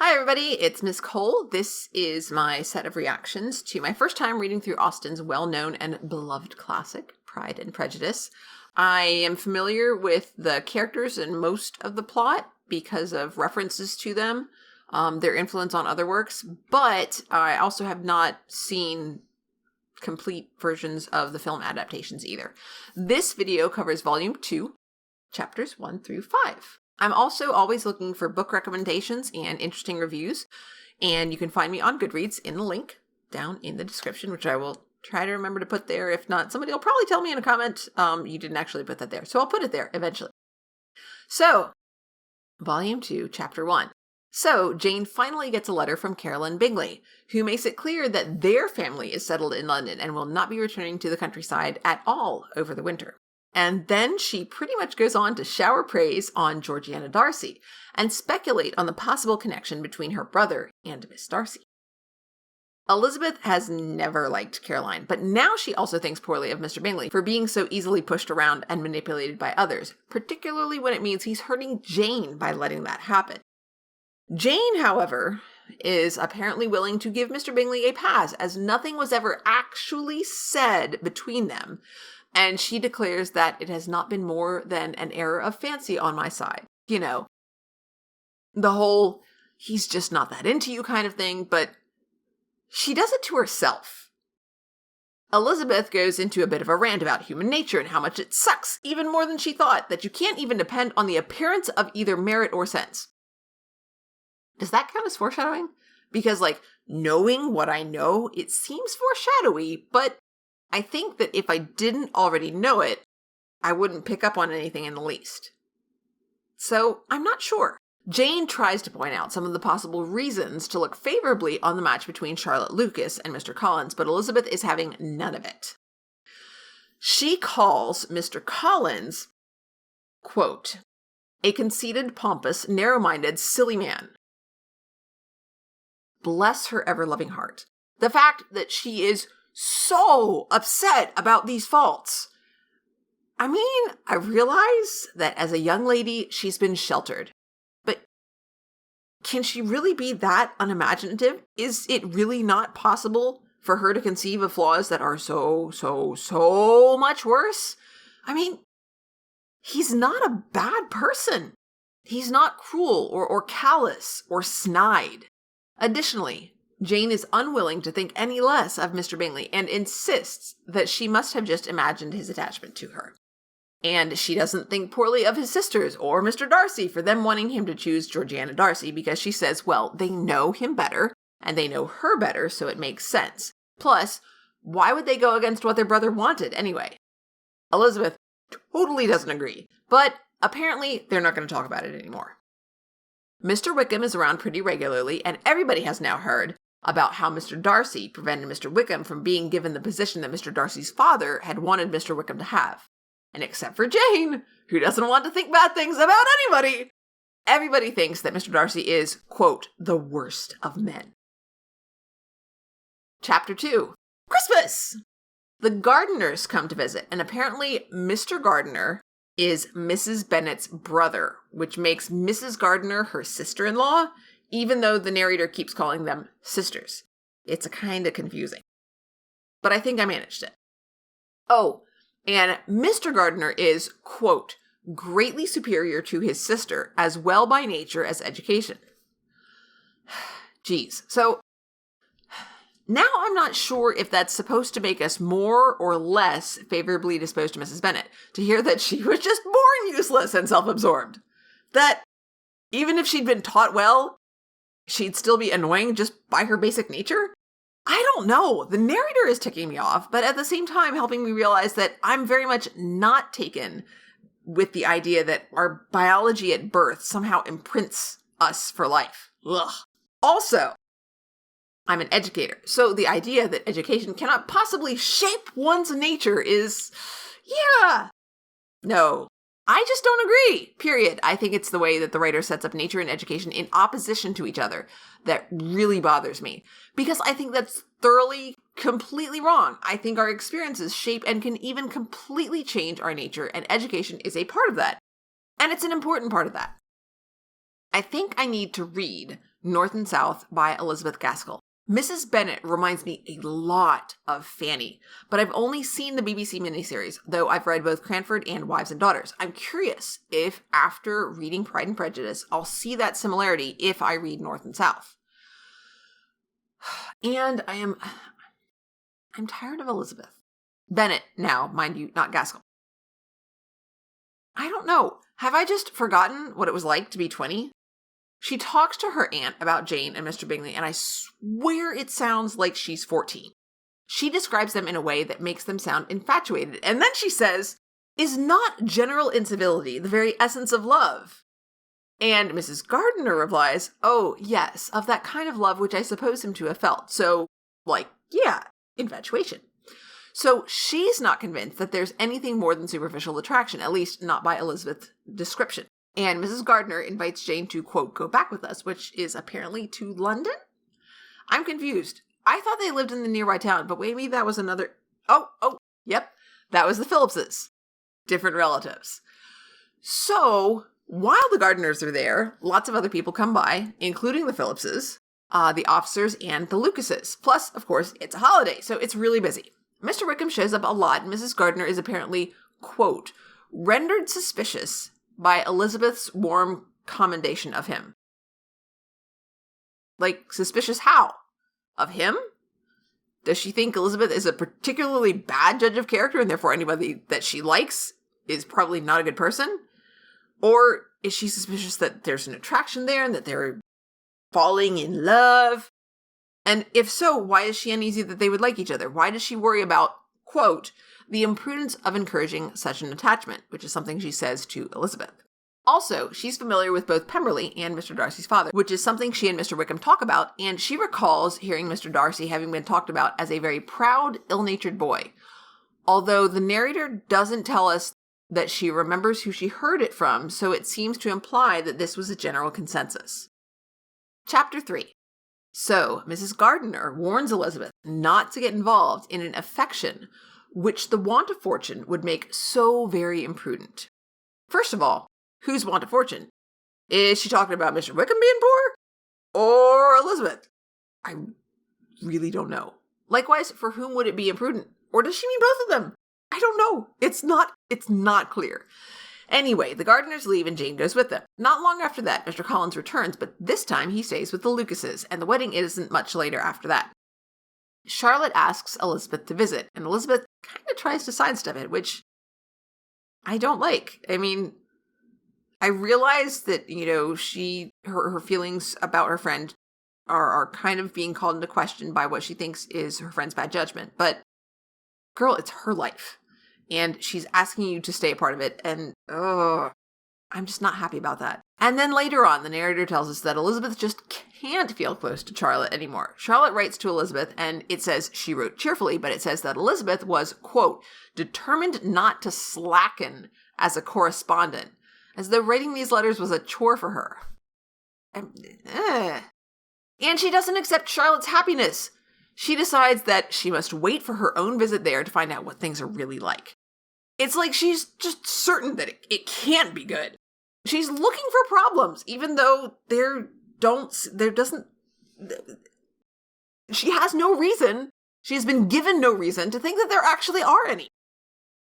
Hi everybody, it's Miss Cole. This is my set of reactions to my first time reading through Austen's well-known and beloved classic, Pride and Prejudice. I am familiar with the characters and most of the plot because of references to them, their influence on other works, but I also have not seen complete versions of the film adaptations either. This video covers Volume 2, Chapters 1 through 5. I'm also always looking for book recommendations and interesting reviews, and you can find me on Goodreads in the link down in the description, which I will try to remember to put there. If not, somebody will probably tell me in a comment you didn't actually put that there, so I'll put it there eventually. So, Volume 2, Chapter 1. So, Jane finally gets a letter from Caroline Bingley, who makes it clear that their family is settled in London and will not be returning to the countryside at all over the winter. And then she pretty much goes on to shower praise on Georgiana Darcy and speculate on the possible connection between her brother and Miss Darcy. Elizabeth has never liked Caroline, but now she also thinks poorly of Mr. Bingley for being so easily pushed around and manipulated by others, particularly when it means he's hurting Jane by letting that happen. Jane, however, is apparently willing to give Mr. Bingley a pass, as nothing was ever actually said between them, and she declares that it has not been more than an error of fancy on my side. You know, the whole, he's just not that into you kind of thing, but she does it to herself. Elizabeth goes into a bit of a rant about human nature and how much it sucks, even more than she thought, that you can't even depend on the appearance of either merit or sense. Does that count as foreshadowing? Because, knowing what I know, it seems foreshadowy, but I think that if I didn't already know it, I wouldn't pick up on anything in the least. So, I'm not sure. Jane tries to point out some of the possible reasons to look favorably on the match between Charlotte Lucas and Mr. Collins, but Elizabeth is having none of it. She calls Mr. Collins, quote, a conceited, pompous, narrow-minded, silly man. Bless her ever-loving heart. The fact that she is so upset about these faults. I mean, I realize that as a young lady, she's been sheltered. But can she really be that unimaginative? Is it really not possible for her to conceive of flaws that are so much worse? I mean, he's not a bad person. He's not cruel or callous or snide. Additionally, Jane is unwilling to think any less of Mr. Bingley and insists that she must have just imagined his attachment to her. And she doesn't think poorly of his sisters or Mr. Darcy for them wanting him to choose Georgiana Darcy because she says, well, they know him better and they know her better, so it makes sense. Plus, why would they go against what their brother wanted anyway? Elizabeth totally doesn't agree, but apparently they're not going to talk about it anymore. Mr. Wickham is around pretty regularly, and everybody has now heard about how Mr. Darcy prevented Mr. Wickham from being given the position that Mr. Darcy's father had wanted Mr. Wickham to have. And except for Jane, who doesn't want to think bad things about anybody, everybody thinks that Mr. Darcy is, quote, the worst of men. Chapter 2. Christmas! The Gardiners come to visit, and apparently Mr. Gardiner is Mrs. Bennet's brother, which makes Mrs. Gardiner her sister-in-law, even though the narrator keeps calling them sisters. It's a kind of confusing. But I think I managed it. Oh, and Mr. Gardiner is, quote, greatly superior to his sister, as well by nature as education. Geez. So, now I'm not sure if that's supposed to make us more or less favorably disposed to Mrs. Bennet, to hear that she was just born useless and self-absorbed. That, even if she'd been taught well, she'd still be annoying just by her basic nature? I don't know. The narrator is ticking me off, but at the same time helping me realize that I'm very much not taken with the idea that our biology at birth somehow imprints us for life. Ugh. Also, I'm an educator, so the idea that education cannot possibly shape one's nature is, no. I just don't agree, period. I think it's the way that the writer sets up nature and education in opposition to each other that really bothers me. Because I think that's thoroughly, completely wrong. I think our experiences shape and can even completely change our nature, and education is a part of that. And it's an important part of that. I think I need to read North and South by Elizabeth Gaskell. Mrs. Bennet reminds me a lot of Fanny, but I've only seen the BBC miniseries, though I've read both Cranford and Wives and Daughters. I'm curious if after reading Pride and Prejudice, I'll see that similarity if I read North and South. And I'm tired of Elizabeth. Bennet now, mind you, not Gaskell. I don't know. Have I just forgotten what it was like to be 20? She talks to her aunt about Jane and Mr. Bingley, and I swear it sounds like she's 14. She describes them in a way that makes them sound infatuated, and then she says, "Is not general incivility the very essence of love?" And Mrs. Gardiner replies, "Oh, yes, of that kind of love which I suppose him to have felt. So, yeah, infatuation." So she's not convinced that there's anything more than superficial attraction, at least not by Elizabeth's description. And Mrs. Gardiner invites Jane to, quote, go back with us, which is apparently to London? I'm confused. I thought they lived in the nearby town, but maybe that was another... Yep, that was the Phillipses. Different relatives. So, while the Gardiners are there, lots of other people come by, including the Phillipses, the officers, and the Lucases. Plus, of course, it's a holiday, so it's really busy. Mr. Wickham shows up a lot, and Mrs. Gardiner is apparently, quote, rendered suspicious by Elizabeth's warm commendation of him. Suspicious how? Of him? Does she think Elizabeth is a particularly bad judge of character, and therefore anybody that she likes is probably not a good person? Or is she suspicious that there's an attraction there, and that they're falling in love? And if so, why is she uneasy that they would like each other? Why does she worry about, quote, the imprudence of encouraging such an attachment, which is something she says to Elizabeth. Also, she's familiar with both Pemberley and Mr. Darcy's father, which is something she and Mr. Wickham talk about, and she recalls hearing Mr. Darcy having been talked about as a very proud, ill-natured boy. Although the narrator doesn't tell us that she remembers who she heard it from, so it seems to imply that this was a general consensus. Chapter 3. So, Mrs. Gardiner warns Elizabeth not to get involved in an affection which the want of fortune would make so very imprudent. First of all, whose want of fortune? Is she talking about Mr. Wickham being poor? Or Elizabeth? I really don't know. Likewise, for whom would it be imprudent? Or does she mean both of them? I don't know. It's not clear. Anyway, the Gardiners leave and Jane goes with them. Not long after that, Mr. Collins returns, but this time he stays with the Lucases, and the wedding isn't much later after that. Charlotte asks Elizabeth to visit, and Elizabeth kind of tries to sidestep it, which I don't like. I mean, I realize that, her feelings about her friend are kind of being called into question by what she thinks is her friend's bad judgment, but girl, it's her life. And she's asking you to stay a part of it, and I'm just not happy about that. And then later on, the narrator tells us that Elizabeth just can't feel close to Charlotte anymore. Charlotte writes to Elizabeth, and it says she wrote cheerfully, but it says that Elizabeth was, quote, determined not to slacken as a correspondent, as though writing these letters was a chore for her. And she doesn't accept Charlotte's happiness. She decides that she must wait for her own visit there to find out what things are really like. It's like she's just certain that it can't be good. She's looking for problems, even though she has no reason, she has been given no reason to think that there actually are any.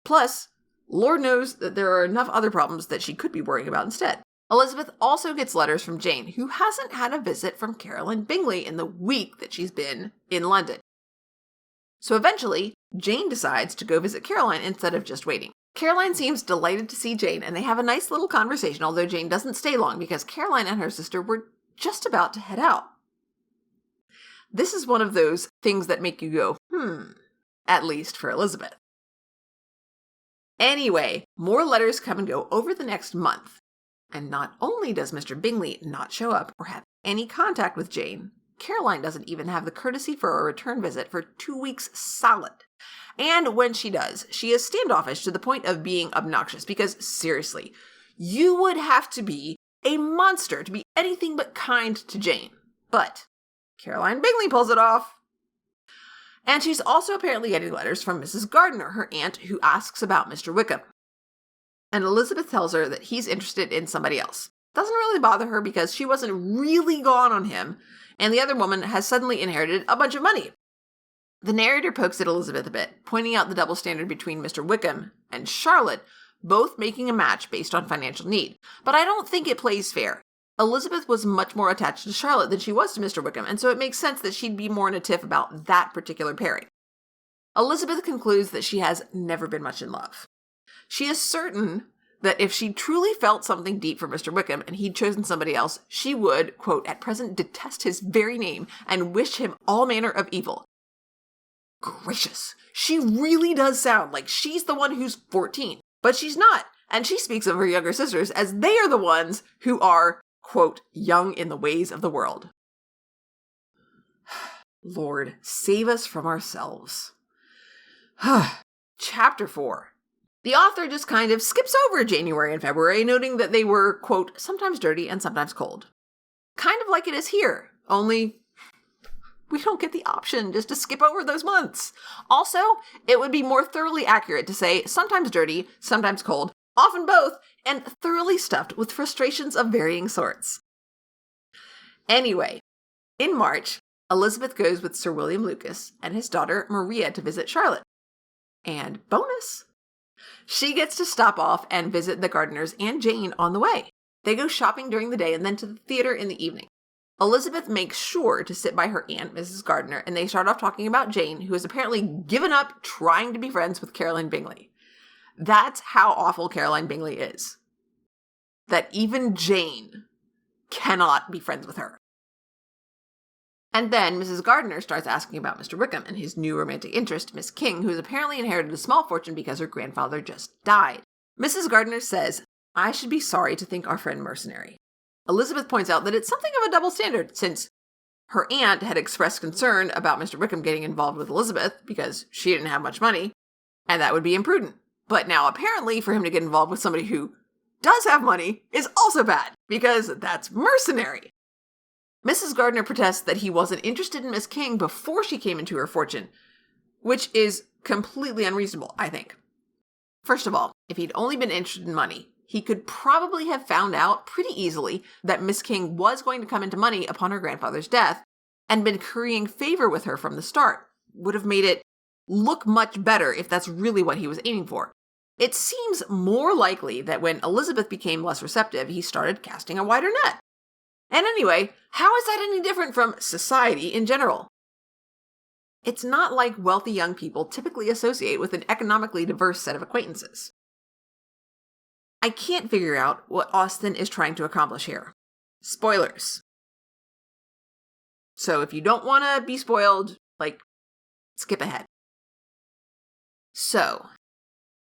Plus, Lord knows that there are enough other problems that she could be worrying about instead. Elizabeth also gets letters from Jane, who hasn't had a visit from Caroline Bingley in the week that she's been in London. So eventually, Jane decides to go visit Caroline instead of just waiting. Caroline seems delighted to see Jane, and they have a nice little conversation, although Jane doesn't stay long because Caroline and her sister were just about to head out. This is one of those things that make you go, at least for Elizabeth. Anyway, more letters come and go over the next month. And not only does Mr. Bingley not show up or have any contact with Jane, Caroline doesn't even have the courtesy for a return visit for 2 weeks solid. And when she does, she is standoffish to the point of being obnoxious because, seriously, you would have to be a monster to be anything but kind to Jane. But Caroline Bingley pulls it off. And she's also apparently getting letters from Mrs. Gardiner, her aunt, who asks about Mr. Wickham. And Elizabeth tells her that he's interested in somebody else. doesn't really bother her because she wasn't really gone on him, and the other woman has suddenly inherited a bunch of money. The narrator pokes at Elizabeth a bit, pointing out the double standard between Mr. Wickham and Charlotte, both making a match based on financial need. But I don't think it plays fair. Elizabeth was much more attached to Charlotte than she was to Mr. Wickham, and so it makes sense that she'd be more in a tiff about that particular pairing. Elizabeth concludes that she has never been much in love. She is certain that if she truly felt something deep for Mr. Wickham and he'd chosen somebody else, she would, quote, at present detest his very name and wish him all manner of evil. Gracious, she really does sound like she's the one who's 14, but she's not, and she speaks of her younger sisters as they are the ones who are, quote, young in the ways of the world. Lord, save us from ourselves. Chapter 4. The author just kind of skips over January and February, noting that they were, quote, sometimes dirty and sometimes cold. Kind of like it is here, only we don't get the option just to skip over those months. Also, it would be more thoroughly accurate to say sometimes dirty, sometimes cold, often both, and thoroughly stuffed with frustrations of varying sorts. Anyway, in March, Elizabeth goes with Sir William Lucas and his daughter Maria to visit Charlotte. And bonus, she gets to stop off and visit the Gardiners and Jane on the way. They go shopping during the day and then to the theater in the evening. Elizabeth makes sure to sit by her aunt, Mrs. Gardiner, and they start off talking about Jane, who has apparently given up trying to be friends with Caroline Bingley. That's how awful Caroline Bingley is. That even Jane cannot be friends with her. And then Mrs. Gardiner starts asking about Mr. Wickham and his new romantic interest, Miss King, who has apparently inherited a small fortune because her grandfather just died. Mrs. Gardiner says, I should be sorry to think our friend mercenary. Elizabeth points out that it's something of a double standard, since her aunt had expressed concern about Mr. Wickham getting involved with Elizabeth because she didn't have much money, and that would be imprudent. But now apparently for him to get involved with somebody who does have money is also bad, because that's mercenary. Mrs. Gardiner protests that he wasn't interested in Miss King before she came into her fortune, which is completely unreasonable, I think. First of all, if he'd only been interested in money, he could probably have found out pretty easily that Miss King was going to come into money upon her grandfather's death and been currying favor with her from the start. Would have made it look much better if that's really what he was aiming for. It seems more likely that when Elizabeth became less receptive, he started casting a wider net. And anyway, how is that any different from society in general? It's not like wealthy young people typically associate with an economically diverse set of acquaintances. I can't figure out what Austen is trying to accomplish here. Spoilers. So if you don't want to be spoiled, skip ahead. So,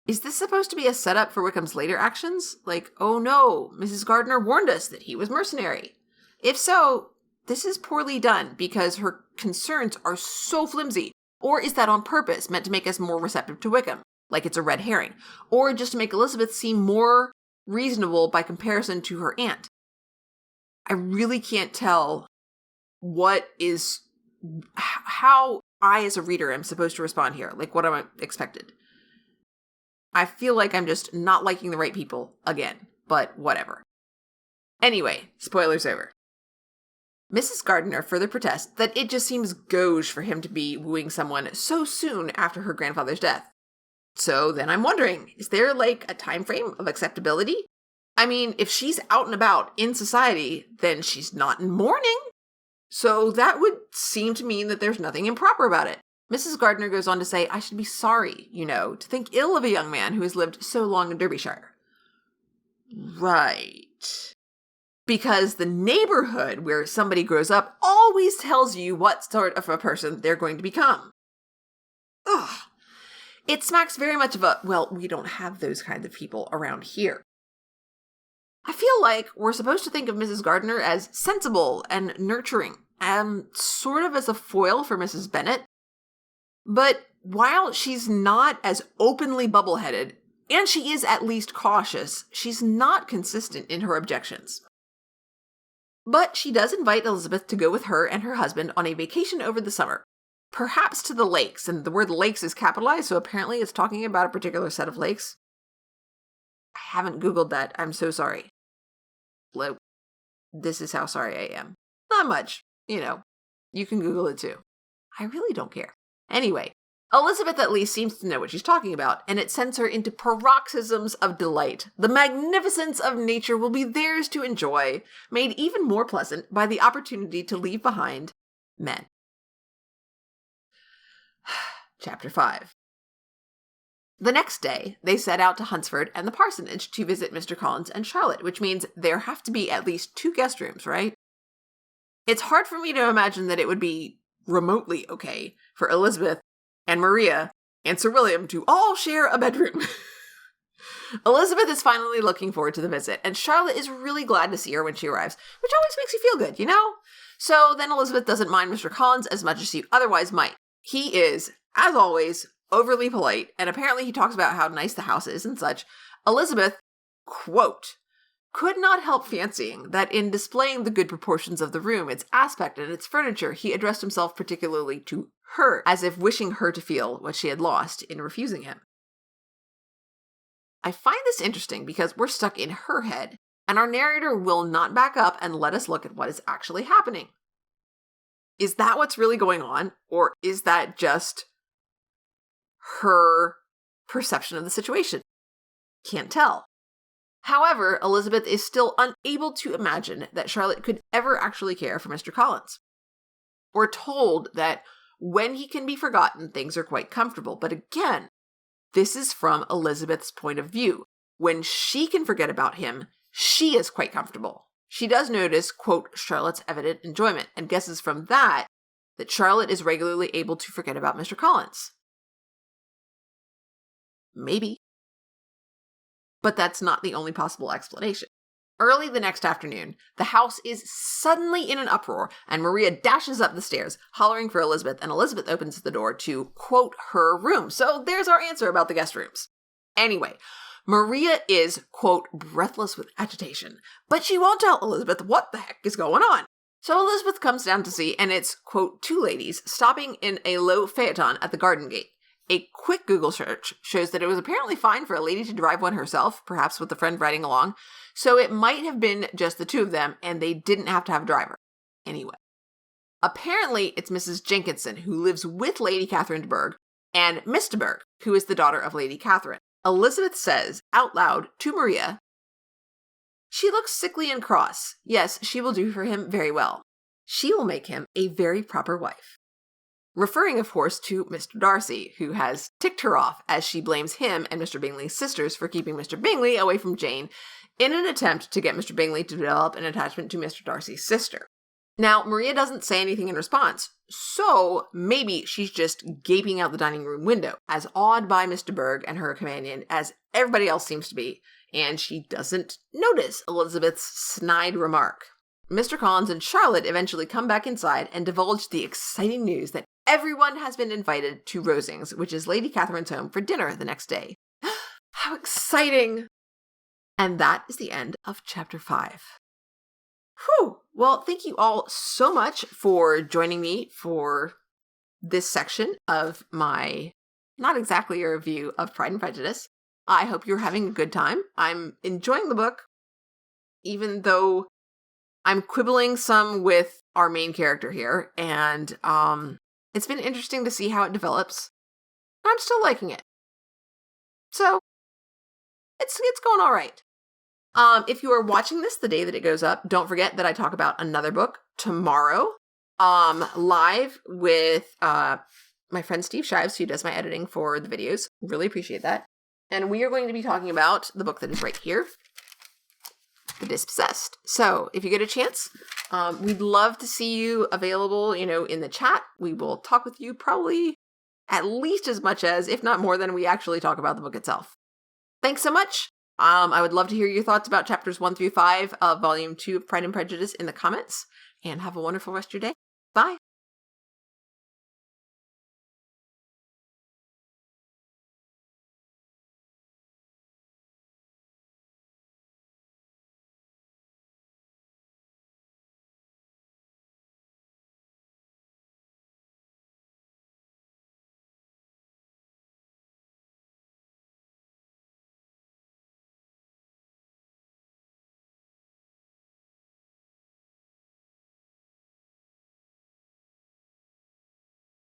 is this supposed to be a setup for Wickham's later actions? Oh no, Mrs. Gardiner warned us that he was mercenary. If so, this is poorly done because her concerns are so flimsy. Or is that on purpose, meant to make us more receptive to Wickham? Like it's a red herring, or just to make Elizabeth seem more reasonable by comparison to her aunt. I really can't tell how I as a reader am supposed to respond here, what am I expected. I feel like I'm just not liking the right people again, but whatever. Anyway, spoilers over. Mrs. Gardiner further protests that it just seems gauche for him to be wooing someone so soon after her grandfather's death. So then I'm wondering, is there a time frame of acceptability? I mean, if she's out and about in society, then she's not in mourning. So that would seem to mean that there's nothing improper about it. Mrs. Gardiner goes on to say, I should be sorry, to think ill of a young man who has lived so long in Derbyshire. Right. Because the neighborhood where somebody grows up always tells you what sort of a person they're going to become. Ugh. It smacks very much of we don't have those kinds of people around here. I feel like we're supposed to think of Mrs. Gardiner as sensible and nurturing, sort of as a foil for Mrs. Bennet. But while she's not as openly bubble-headed, and she is at least cautious, she's not consistent in her objections. But she does invite Elizabeth to go with her and her husband on a vacation over the summer. Perhaps to the lakes, and the word lakes is capitalized, so apparently it's talking about a particular set of lakes. I haven't Googled that, I'm so sorry. This is how sorry I am. Not much, you can Google it too. I really don't care. Anyway, Elizabeth at least seems to know what she's talking about, and it sends her into paroxysms of delight. The magnificence of nature will be theirs to enjoy, made even more pleasant by the opportunity to leave behind men. Chapter 5. The next day, they set out to Hunsford and the parsonage to visit Mr. Collins and Charlotte, which means there have to be at least 2 guest rooms, right? It's hard for me to imagine that it would be remotely okay for Elizabeth and Maria and Sir William to all share a bedroom. Elizabeth is finally looking forward to the visit, and Charlotte is really glad to see her when she arrives, which always makes you feel good, So then Elizabeth doesn't mind Mr. Collins as much as she otherwise might. He is, as always, overly polite, and apparently he talks about how nice the house is and such. Elizabeth, quote, could not help fancying that in displaying the good proportions of the room, its aspect, and its furniture, he addressed himself particularly to her, as if wishing her to feel what she had lost in refusing him. I find this interesting because we're stuck in her head, and our narrator will not back up and let us look at what is actually happening. Is that what's really going on, or is that just her perception of the situation? Can't tell. However, Elizabeth is still unable to imagine that Charlotte could ever actually care for Mr. Collins. We're told that when he can be forgotten, things are quite comfortable. But again, this is from Elizabeth's point of view. When she can forget about him, she is quite comfortable. She does notice, quote, Charlotte's evident enjoyment, and guesses from that Charlotte is regularly able to forget about Mr. Collins. Maybe. But that's not the only possible explanation. Early the next afternoon, the house is suddenly in an uproar, and Maria dashes up the stairs, hollering for Elizabeth, and Elizabeth opens the door to, quote, her room. So there's our answer about the guest rooms. Anyway, Maria is, quote, breathless with agitation, but she won't tell Elizabeth what the heck is going on. So Elizabeth comes down to see, and it's, quote, 2 ladies stopping in a low phaeton at the garden gate. A quick Google search shows that it was apparently fine for a lady to drive one herself, perhaps with a friend riding along, so it might have been just the 2 of them, and they didn't have to have a driver. Anyway. Apparently, it's Mrs. Jenkinson, who lives with Lady Catherine de Bourgh, and Miss de Bourgh, who is the daughter of Lady Catherine. Elizabeth says, out loud, to Maria, she looks sickly and cross. Yes, she will do for him very well. She will make him a very proper wife. Referring, of course, to Mr. Darcy, who has ticked her off as she blames him and Mr. Bingley's sisters for keeping Mr. Bingley away from Jane in an attempt to get Mr. Bingley to develop an attachment to Mr. Darcy's sister. Now, Maria doesn't say anything in response, so maybe she's just gaping out the dining room window, as awed by Miss de Bourgh and her companion as everybody else seems to be, and she doesn't notice Elizabeth's snide remark. Mr. Collins and Charlotte eventually come back inside and divulge the exciting news that everyone has been invited to Rosings, which is Lady Catherine's home, for dinner the next day. How exciting! And that is the end of Chapter 5. Whew! Well, thank you all so much for joining me for this section of my, not exactly a review of Pride and Prejudice. I hope you're having a good time. I'm enjoying the book, even though I'm quibbling some with our main character here, and it's been interesting to see how it develops. I'm still liking it. So, it's going all right. If you are watching this the day that it goes up, don't forget that I talk about another book tomorrow, live with my friend Steve Shives, who does my editing for the videos. Really appreciate that. And we are going to be talking about the book that is right here, The Dispossessed. So, if you get a chance, we'd love to see you available, in the chat. We will talk with you probably at least as much as, if not more than, we actually talk about the book itself. Thanks so much. I would love to hear your thoughts about chapters 1 through 5 of Volume 2 of Pride and Prejudice in the comments, and have a wonderful rest of your day.